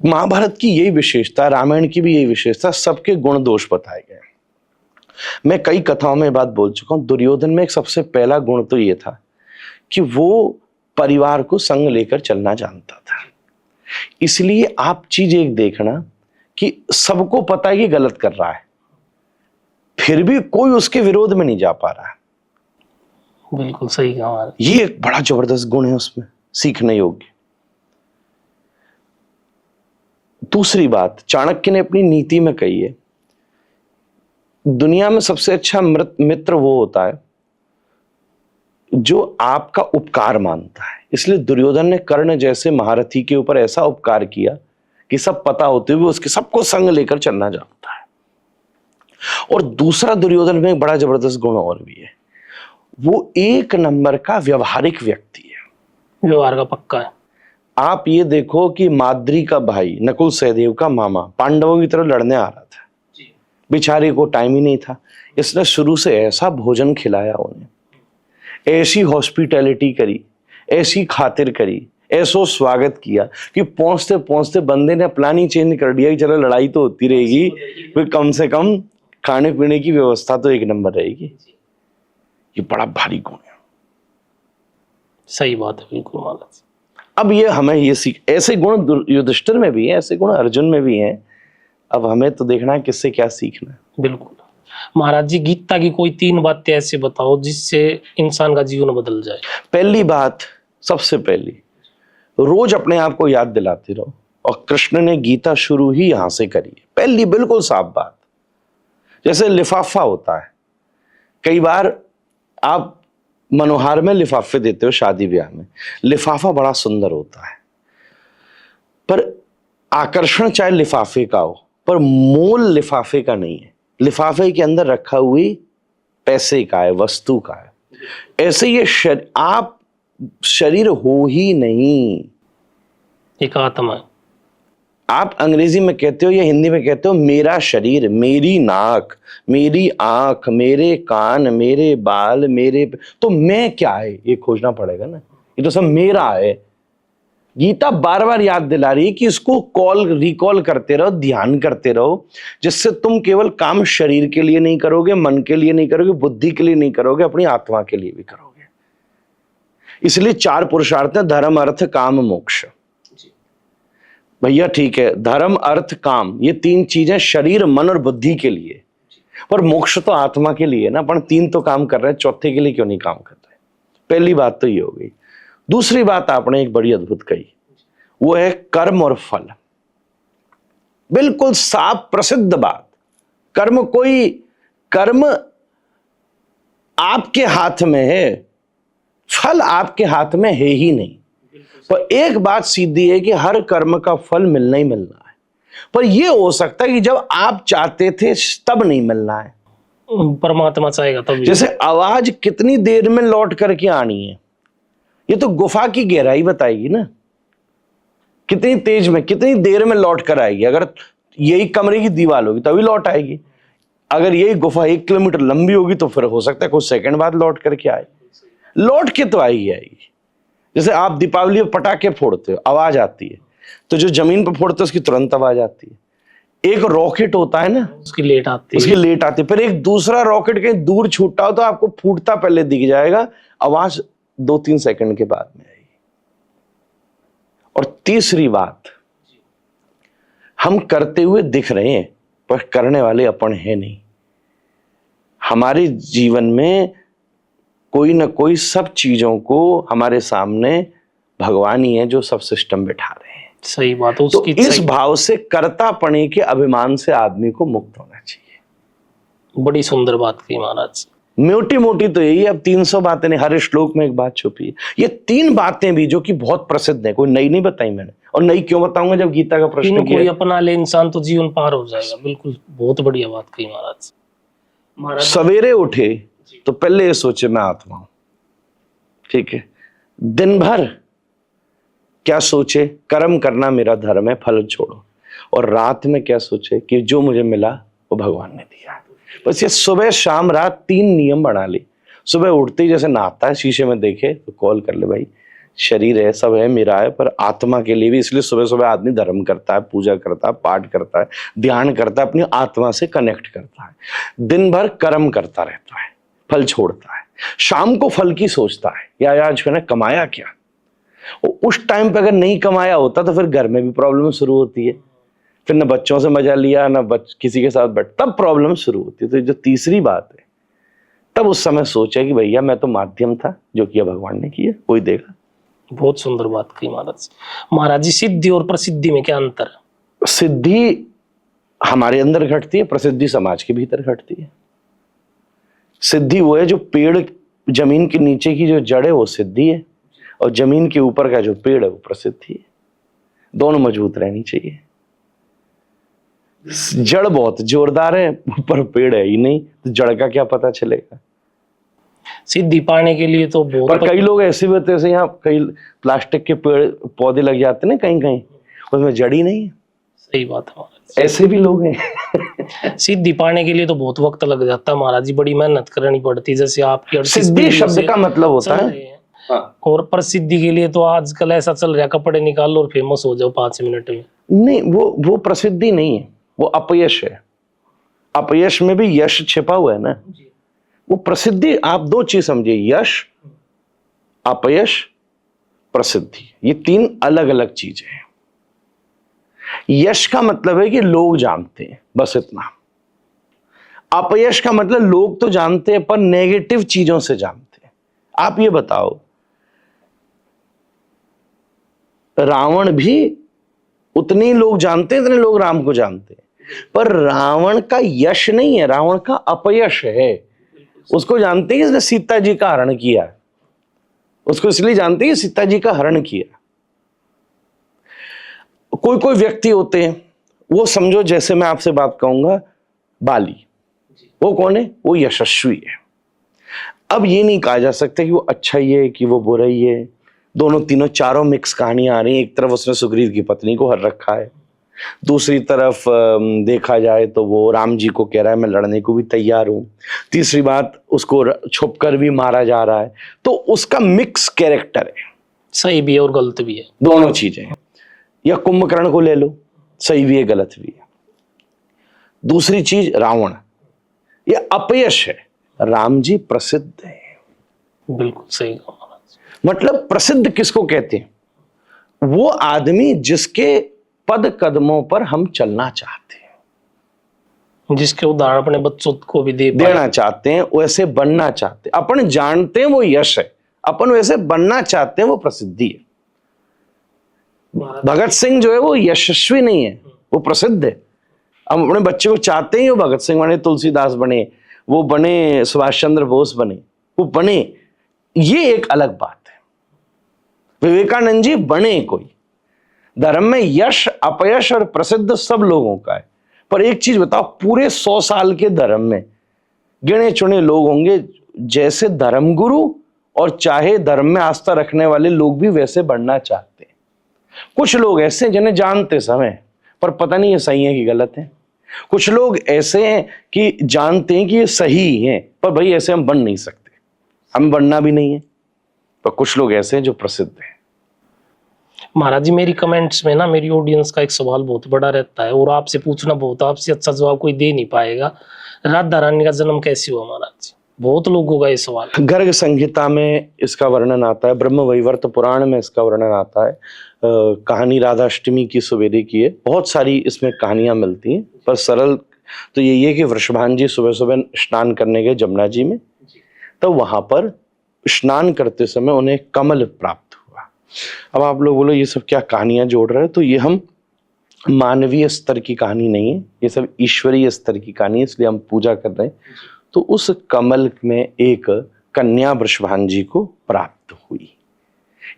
महाभारत की यही विशेषता, रामायण की भी यही विशेषता, सबके गुण दोष बताए गए। मैं कई कथाओं में बात बोल चुका हूं। दुर्योधन में एक सबसे पहला गुण तो ये था कि वो परिवार को संग लेकर चलना जानता था। इसलिए आप चीज एक देखना कि सबको पता है कि गलत कर रहा है, फिर भी कोई उसके विरोध में नहीं जा पा रहा है। बिल्कुल सही कहा महाराज। ये एक बड़ा जबरदस्त गुण है उसमें, सीखने योग्य। दूसरी बात चाणक्य ने अपनी नीति में कही है, दुनिया में सबसे अच्छा मित्र वो होता है जो आपका उपकार मानता है। इसलिए दुर्योधन ने कर्ण जैसे महारथी के ऊपर ऐसा उपकार किया कि सब पता होते हुए उसके सबको संग लेकर चलना जानता है। और दूसरा दुर्योधन में एक बड़ा जबरदस्त गुण और भी है, वो एक नंबर का व्यवहारिक व्यक्ति है, व्यवहार का पक्का है। आप ये देखो कि माद्री का भाई नकुल सहदेव का मामा पांडवों की तरफ लड़ने आ रहा था, बेचारे को टाइम ही नहीं था, इसने शुरू से ऐसा भोजन खिलाया उन्हें, ऐसी हॉस्पिटैलिटी करी, ऐसी खातिर करी, ऐसो स्वागत किया कि पहुंचते पहुंचते बंदे ने प्लान ही चेंज कर दिया कि चलो लड़ाई तो होती रहेगी, फिर कम से कम खाने पीने की व्यवस्था तो एक नंबर रहेगी। ये बड़ा भारी गुण है। सही बात है, बिल्कुल महाराज। अब ये हमें ये सीख, ऐसे गुण युधिष्ठिर में भी है, ऐसे गुण अर्जुन में भी हैं। अब हमें तो देखना है किससे क्या सीखना है। बिल्कुल महाराज जी, गीता की कोई 3 बातें ऐसे बताओ जिससे इंसान का जीवन बदल जाए। पहली बात, सबसे पहली, रोज अपने आप को याद दिलाते रहो, और कृष्ण ने गीता शुरू ही यहां से करी है। पहली बिल्कुल साफ बात, जैसे लिफाफा होता है, कई बार आप मनोहार में लिफाफे देते हो शादी ब्याह में, लिफाफा बड़ा सुंदर होता है, पर आकर्षण चाहे लिफाफे का हो, पर मोल लिफाफे का नहीं है। लिफाफे के अंदर रखा हुई पैसे का है, वस्तु का है। ऐसे ये आप शरीर हो ही नहीं, एक आत्मा है। आप अंग्रेजी में कहते हो या हिंदी में कहते हो मेरा शरीर, मेरी नाक, मेरी आंख, मेरे कान, मेरे बाल, मेरे, तो मैं क्या है ये खोजना पड़ेगा ना। ये तो सब मेरा है। गीता बार बार याद दिला रही है कि इसको रिकॉल करते रहो, ध्यान करते रहो, जिससे तुम केवल काम शरीर के लिए नहीं करोगे, मन के लिए नहीं करोगे, बुद्धि के लिए नहीं करोगे, अपनी आत्मा के लिए भी करोगे। इसलिए 4 पुरुषार्थ हैं, धर्म अर्थ काम मोक्ष। भैया ठीक है, धर्म अर्थ काम, ये 3 चीजें शरीर मन और बुद्धि के लिए, पर मोक्ष तो आत्मा के लिए ना। अपन 3 तो काम कर रहे हैं, चौथे के लिए क्यों नहीं काम कर रहे? पहली बात तो ये हो गई। दूसरी बात आपने एक बड़ी अद्भुत कही, वो है कर्म और फल। बिल्कुल साफ प्रसिद्ध बात। कर्म आपके हाथ में है, फल आपके हाथ में है ही नहीं। पर एक बात सीधी है कि हर कर्म का फल मिलना ही मिलना है, पर यह हो सकता है कि जब आप चाहते थे तब नहीं मिलना है। परमात्मा चाहेगा तब। जैसे आवाज कितनी देर में लौट करके आनी है, ये तो गुफा की गहराई बताएगी ना, कितनी तेज में, कितनी देर में लौट कर आएगी। अगर यही कमरे की दीवार होगी तभी लौट आएगी, अगर यही गुफा 1 किलोमीटर लंबी होगी तो फिर हो सकता है कुछ सेकंड बाद लौट करके आए। लौट के तो आएगी। जैसे आप दीपावली में पटाखे फोड़ते हो, आवाज आती है, तो जो जमीन पर फोड़ते हो उसकी तुरंत आवाज आती है। एक रॉकेट होता है ना, उसकी लेट आती है। फिर एक दूसरा रॉकेट कहीं दूर छूटा हो तो आपको फूटता पहले दिख जाएगा, आवाज 2-3 सेकंड के बाद में आएगी। और तीसरी बात, हम करते हुए दिख रहे हैं पर करने वाले अपन है नहीं। हमारे जीवन में कोई ना कोई सब चीजों को हमारे सामने भगवान ही है जो सब सिस्टम बैठा रहे हैं। सही बात। तो इस भाव से कर्तापणे के अभिमान से आदमी को मुक्त होना चाहिए। बड़ी सुंदर बात कही महाराज। मोटी मोटी तो यही, अब 300 बातें नहीं, हर श्लोक में एक बात छुपी है। ये 3 बातें भी जो कि बहुत प्रसिद्ध है, कोई नई नहीं बताई मैंने, और नई क्यों बताऊंगा जब गीता का प्रश्न किया। कोई अपना ले इंसान तो जीवन पार हो जाएगा। बिल्कुल, बहुत बढ़िया बात कही महाराज। सवेरे उठे तो पहले ये सोचे मैं आत्मा हूं, ठीक है। दिन भर क्या सोचे, कर्म करना मेरा धर्म है, फल छोड़ो। और रात में क्या सोचे कि जो मुझे मिला वो भगवान ने दिया। बस ये सुबह शाम रात 3 नियम बना ली। सुबह उठते ही जैसे नहाता है, शीशे में देखे तो कॉल कर ले, भाई शरीर है, सब है, मेरा है, पर आत्मा के लिए भी। इसलिए सुबह सुबह आदमी धर्म करता है, पूजा करता है, पाठ करता है, ध्यान करता है, अपनी आत्मा से कनेक्ट करता है। दिन भर कर्म करता रहता है, फल छोड़ता है। शाम को फल की सोचता है, या आज मैंने कमाया क्या। उस टाइम पे अगर नहीं कमाया होता तो फिर घर में भी प्रॉब्लम शुरू होती है, फिर न बच्चों से मजा लिया, न किसी के साथ बैठ, तब प्रॉब्लम शुरू होती है। तो जो तीसरी बात है, तब उस समय सोचा कि भैया मैं तो माध्यम था, जो किया भगवान ने किया, कोई देगा। बहुत सुंदर बात कही महाराज। महाराज जी, सिद्धि और प्रसिद्धि में क्या अंतर है? सिद्धि हमारे अंदर घटती है, प्रसिद्धि समाज के भीतर घटती है। सिद्धि वो है जो पेड़, जमीन के नीचे की जो जड़ है वो सिद्धि है, और जमीन के ऊपर का जो पेड़ है वो प्रसिद्धि है। दोनों मजबूत रहनी चाहिए। जड़ बहुत जोरदार है, ऊपर पेड़ है ही नहीं, तो जड़ का क्या पता चलेगा। सिद्धि पाने के लिए तो बहुत, पर कई लोग ऐसे भी होते हैं, यहाँ कई प्लास्टिक के पेड़ पौधे लग जाते हैं ना कहीं कहीं, उसमें जड़ ही नहीं है। सही बात है, ऐसे भी लोग हैं। सिद्धि पाने के लिए तो बहुत वक्त लग जाता है महाराज जी, बड़ी मेहनत करनी पड़ती है। जैसे आपकी सिद्धि शब्द का मतलब होता है, और प्रसिद्धि के लिए तो आजकल ऐसा चल रहा है, कपड़े निकाल लो और फेमस हो जाओ 5 मिनट में। नहीं, वो प्रसिद्धि नहीं है, वो अपयश है। अपयश में भी यश छिपा हुआ है ना। वो प्रसिद्धि, आप दो चीज समझिए, यश, अपयश, प्रसिद्धि, ये 3 अलग अलग चीजें हैं। यश का मतलब है कि लोग जानते हैं, बस इतना। अपयश का मतलब लोग तो जानते हैं पर नेगेटिव चीजों से जानते हैं। आप ये बताओ, रावण भी उतने ही लोग जानते हैं, इतने लोग राम को जानते हैं, पर रावण का यश नहीं है, रावण का अपयश है। उसको जानते हैं कि इसने सीता जी का हरण किया, उसको इसलिए जानते हैं कि सीता जी का हरण किया। कोई कोई व्यक्ति होते हैं, वो समझो जैसे मैं आपसे बात कहूंगा बाली, वो कौन है? वो यशस्वी है। अब ये नहीं कहा जा सकता कि वो अच्छा ही है कि वो बुरा ही है। दोनों तीनों चारों मिक्स कहानियां आ रही हैं। एक तरफ उसने सुग्रीव की पत्नी को हर रखा है, दूसरी तरफ देखा जाए तो वो राम जी को कह रहा है मैं लड़ने को भी तैयार हूं, तीसरी बात उसको छुपकर भी मारा जा रहा है। तो उसका मिक्स कैरेक्टर है, सही भी है और गलत भी है, दोनों चीजें। या कुंभकर्ण को ले लो, सही भी है गलत भी है। दूसरी चीज रावण, ये अपयश है, राम जी प्रसिद्ध है। बिल्कुल सही कहा। मतलब प्रसिद्ध किसको कहते हैं? वो आदमी जिसके पद कदमों पर हम चलना चाहते हैं, जिसके उदाहरण अपने बच्चों को भी देना चाहते हैं, वैसे बनना चाहते हैं। अपन जानते हैं वो यश है, अपन वैसे बनना चाहते हैं, वो प्रसिद्धि है। भगत सिंह जो है वो यशस्वी नहीं है, वो प्रसिद्ध है। हम अपने बच्चे को चाहते हैं वो भगत सिंह बने, तुलसीदास बने, वो बने सुभाष चंद्र बोस बने, वो बने, ये एक अलग बात है। विवेकानंद जी बने कोई। धर्म में यश, अपयश और प्रसिद्ध सब लोगों का है। पर एक चीज बताओ, पूरे 100 साल के धर्म में गिने चुने लोग होंगे जैसे धर्मगुरु, और चाहे धर्म में आस्था रखने वाले लोग भी वैसे बढ़ना चाहते हैं। कुछ लोग ऐसे हैं जिन्हें जानते समय पर पता नहीं ये सही है कि गलत है। कुछ लोग ऐसे हैं कि जानते हैं कि ये सही है, पर भाई ऐसे हम बन नहीं सकते, हम बनना भी नहीं है। पर कुछ लोग ऐसे हैं जो प्रसिद्ध हैं। महाराज जी, मेरी कमेंट्स में ना मेरी ऑडियंस का एक सवाल बहुत बड़ा रहता है, और आपसे पूछना बहुत, आपसे अच्छा जवाब कोई दे नहीं पाएगा। राधा रानी का जन्म कैसे हुआ महाराज जी? बहुत लोगों का ये सवाल। गर्ग संहिता में इसका वर्णन आता है, ब्रह्म वैवर्त पुराण में इसका वर्णन आता है। कहानी राधाष्टमी की सवेरे की है। बहुत सारी इसमें कहानियां मिलती हैं, पर सरल तो यही है कि वृषभान जी सुबह सुबह स्नान करने गए जमुना जी में, तो वहां पर स्नान करते समय उन्हें कमल प्राप्त हुआ। अब आप लोग बोलो ये सब क्या कहानियां जोड़ रहे हैं? तो ये हम मानवीय स्तर की कहानी नहीं है, ये सब ईश्वरीय स्तर की कहानी है, इसलिए हम पूजा कर रहे हैं। तो उस कमल में एक कन्या वृषभान जी को प्राप्त हुई,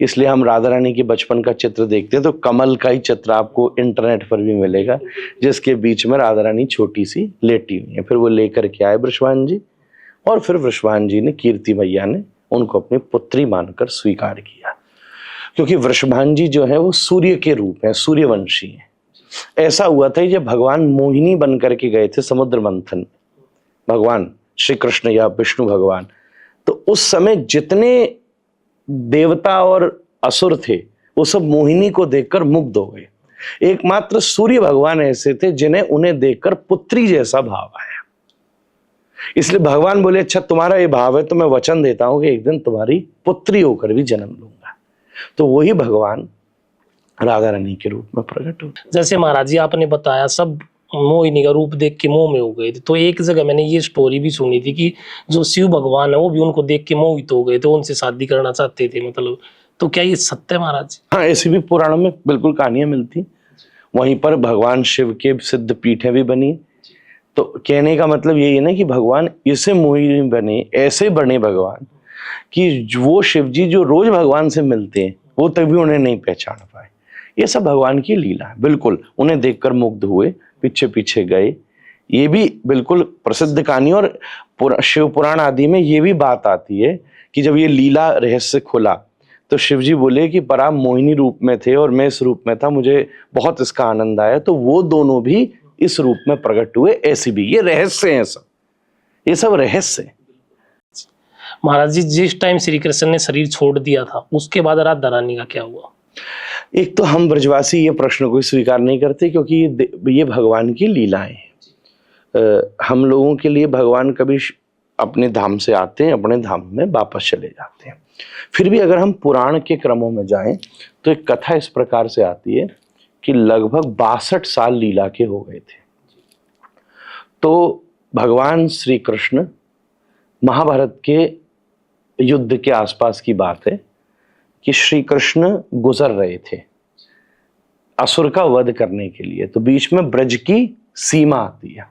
इसलिए हम राधा रानी के बचपन का चित्र देखते हैं तो कमल का ही चित्र आपको इंटरनेट पर भी मिलेगा, जिसके बीच में राधा रानी छोटी सी लेटी हुई है। फिर वो लेकर के आए वृषभान जी, और फिर वृषभान जी ने, कीर्ति मैया ने उनको अपनी पुत्री मानकर स्वीकार किया, क्योंकि वृषभान जी जो है वो सूर्य के रूप हैं, सूर्यवंशी हैं। ऐसा हुआ था जब भगवान मोहिनी बन करके गए थे समुद्र मंथन, भगवान श्री कृष्ण या विष्णु भगवान, तो उस समय जितने देवता और असुर थे वो सब मोहिनी को देखकर मुग्ध हो गए। एकमात्र सूर्य भगवान ऐसे थे जिन्हें उन्हें देखकर पुत्री जैसा भाव आया। इसलिए भगवान बोले अच्छा तुम्हारा ये भाव है तो मैं वचन देता हूं कि एक दिन तुम्हारी पुत्री होकर भी जन्म लूंगा। तो वही भगवान राधा रानी के रूप में प्रकट हो। जैसे महाराज जी आपने बताया सब मोहिनी का रूप देख के मोह में हो गए थे, तो एक जगह मैंने ये स्टोरी भी सुनी थी कि जो शिव भगवान है वो भी उनको देख के मोहित हो गए थे, उनसे शादी करना चाहते थे, मतलब तो क्या ये सत्य है महाराज जी? हाँ, ऐसी भी पुराणों में बिल्कुल कहानियां मिलती। वहीं पर भगवान शिव के सिद्ध पीठें भी बनी। तो कहने का मतलब यही है ना कि भगवान इसे मोहिनी बने, ऐसे बने भगवान कि वो शिव जी जो रोज भगवान से मिलते हैं वो तक भी उन्हें नहीं पहचान पाए। ये सब भगवान की लीला है। बिल्कुल उन्हें देखकर मुग्ध हुए, पीछे पीछे गए। ये भी बिल्कुल प्रसिद्ध कहानी, और शिव पुराण आदि में ये भी बात आती है कि जब ये लीला रहस्य खुला तो शिव जी बोले कि पर आप मोहिनी रूप में थे और मैं इस रूप में था, मुझे बहुत इसका आनंद आया। तो वो दोनों भी इस रूप में प्रकट हुए। ऐसी भी ये रहस्य है, सब ये सब रहस्य है। महाराज जी, जिस टाइम श्री कृष्ण ने शरीर छोड़ दिया था उसके बाद राधा रानी का क्या हुआ? एक तो हम ब्रजवासी ये प्रश्न को स्वीकार नहीं करते क्योंकि ये भगवान की लीलाएं हैं। हम लोगों के लिए भगवान कभी अपने धाम से आते हैं, अपने धाम में वापस चले जाते हैं। फिर भी अगर हम पुराण के क्रमों में जाएं तो एक कथा इस प्रकार से आती है कि लगभग 62 साल लीला के हो गए थे। तो भगवान श्री कृष्ण, महाभारत के युद्ध के आसपास की बात है कि श्री कृष्ण गुजर रहे थे असुर का वध करने के लिए। तो बीच में ब्रज की सीमा आती है।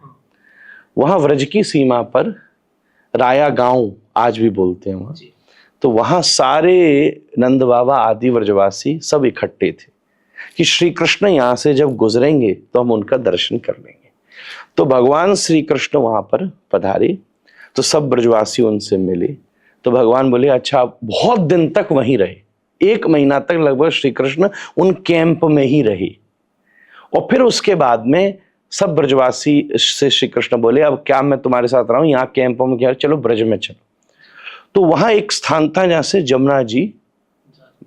वहां ब्रज की सीमा पर राया गांव आज भी बोलते हैं वहां, तो वहां सारे नंद बाबा आदि व्रजवासी सब इकट्ठे थे कि श्री कृष्ण यहां से जब गुजरेंगे तो हम उनका दर्शन कर लेंगे। तो भगवान श्री कृष्ण वहां पर पधारे, तो सब ब्रजवासी उनसे मिले। तो भगवान बोले अच्छा, बहुत दिन तक वहीं रहे, 1 महीना तक लगभग श्री कृष्ण उन कैंप में ही रहे। और फिर उसके बाद में सब ब्रजवासी से श्री कृष्ण बोले अब क्या मैं तुम्हारे साथ रहा हूं, यहाँ कैंपों में क्या, चलो ब्रज में चलो। तो वहां एक स्थान था जहां से जमुना जी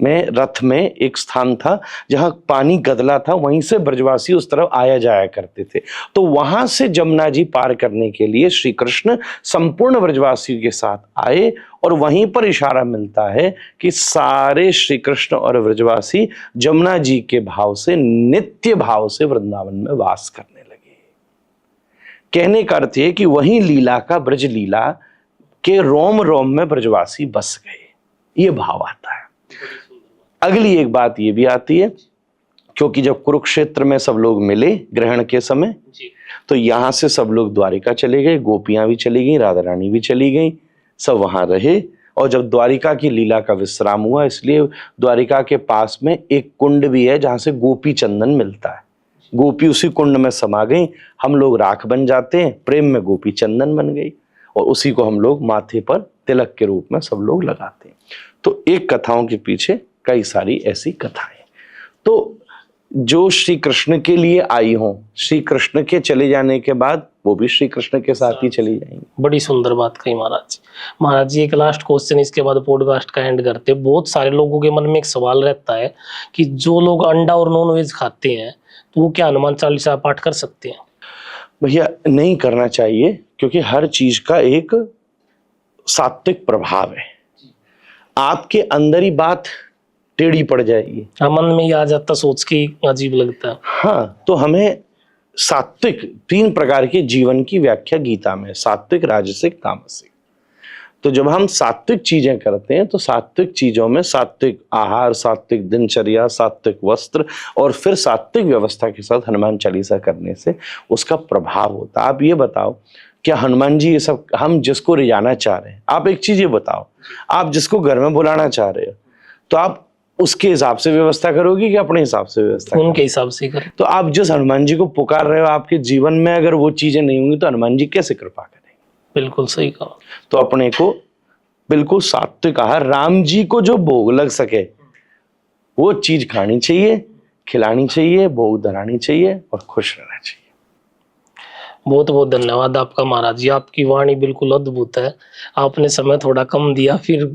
में रथ में एक स्थान था जहां पानी गदला था, वहीं से ब्रजवासी उस तरफ आया जाया करते थे। तो वहां से जमुना जी पार करने के लिए श्री कृष्ण संपूर्ण ब्रजवासियों के साथ आए, और वहीं पर इशारा मिलता है कि सारे श्री कृष्ण और ब्रजवासी जमुना जी के भाव से, नित्य भाव से वृंदावन में वास करने लगे। कहने का अर्थ है कि वहीं लीला का, ब्रज लीला के रोम रोम में ब्रजवासी बस गए, ये भाव आता है। अगली एक बात ये भी आती है क्योंकि जब कुरुक्षेत्र में सब लोग मिले ग्रहण के समय, तो यहां से सब लोग द्वारिका चले गए, गोपियां भी चली गई, राधा रानी भी चली गई, सब वहां रहे। और जब द्वारिका की लीला का विश्राम हुआ, इसलिए द्वारिका के पास में एक कुंड भी है जहां से गोपी चंदन मिलता है। गोपी उसी कुंड में समा गई, हम लोग राख बन जाते हैं, प्रेम में गोपी चंदन बन गई, और उसी को हम लोग माथे पर तिलक के रूप में सब लोग लगाते हैं। तो एक कथाओं के पीछे कई सारी ऐसी कथाएं। तो जो श्री कृष्ण के लिए आई हों, श्री कृष्ण के चले जाने के बाद वो भी श्री कृष्ण के साथ ही चली जाएंगी। बड़ी सुंदर बात कही महाराज जी। महाराज जी, एक लास्ट क्वेश्चन, इसके बाद पॉडकास्ट का एंड करते हैं। बहुत सारे लोगों के मन में एक सवाल रहता है कि जो लोग अंडा और नॉन वेज खाते हैं तो वो क्या हनुमान चालीसा पाठ कर सकते हैं? भैया नहीं करना चाहिए, क्योंकि हर चीज का एक सात्विक प्रभाव है। आपके अंदर ही बात टेढ़ी पड़ जाएगी। मन में ही आ जाता, सोच के अजीब लगता है। हाँ, तो हमें सात्विक 3 प्रकार के जीवन की व्याख्या गीता में, सात्विक, राजसिक, तामसिक। तो जब हम सात्विक चीजें करते हैं तो सात्विक चीजों में सात्विक आहार, सात्विक दिनचर्या, सात्विक वस्त्र और फिर सात्विक व्यवस्था के साथ हनुमान चालीसा करने से उसका प्रभाव होता है। आप ये बताओ, क्या हनुमान जी ये सब, हम जिसको रिझाना चाह रहे हैं, आप एक चीज ये बताओ, आप जिसको घर में बुलाना चाह रहे हो तो आप उसके हिसाब से व्यवस्था करोगे कि अपने हिसाब से व्यवस्था? उनके हिसाब से करें। तो आप जिस हनुमान जी को पुकार रहे हो, आपके जीवन में अगर वो चीजें नहीं होंगी तो हनुमान जी कैसे कृपा करेंगे? बिल्कुल सही कहा। तो अपने को बिल्कुल सात्विक आहार, राम जी को जो भोग लग सके वो चीज खानी चाहिए, खिलानी चाहिए, भोग धरानी चाहिए और खुश रहना चाहिए। बहुत बहुत धन्यवाद आपका महाराज जी, आपकी वाणी बिल्कुल अद्भुत है। आपने समय थोड़ा कम दिया, फिर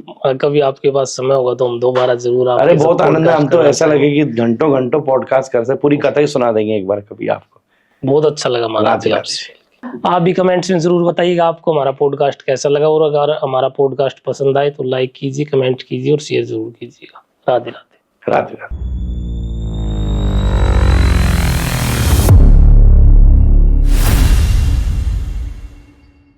कभी आपके पास समय होगा तो हम दोबारा जरूर। अरे बहुत आनंद है, हम तो ऐसा लगे कि घंटों घंटों पॉडकास्ट कर सकते, पूरी कथा ही सुना देंगे एक बार कभी आपको। बहुत अच्छा लगा महाराज जी आपसे। आप भी कमेंट्स में जरूर बताइएगा आपको हमारा पॉडकास्ट कैसा लगा, और अगर हमारा पॉडकास्ट पसंद आए तो लाइक कीजिए, कमेंट कीजिए और शेयर जरूर कीजिएगा। राधे राधे। राधे राधे।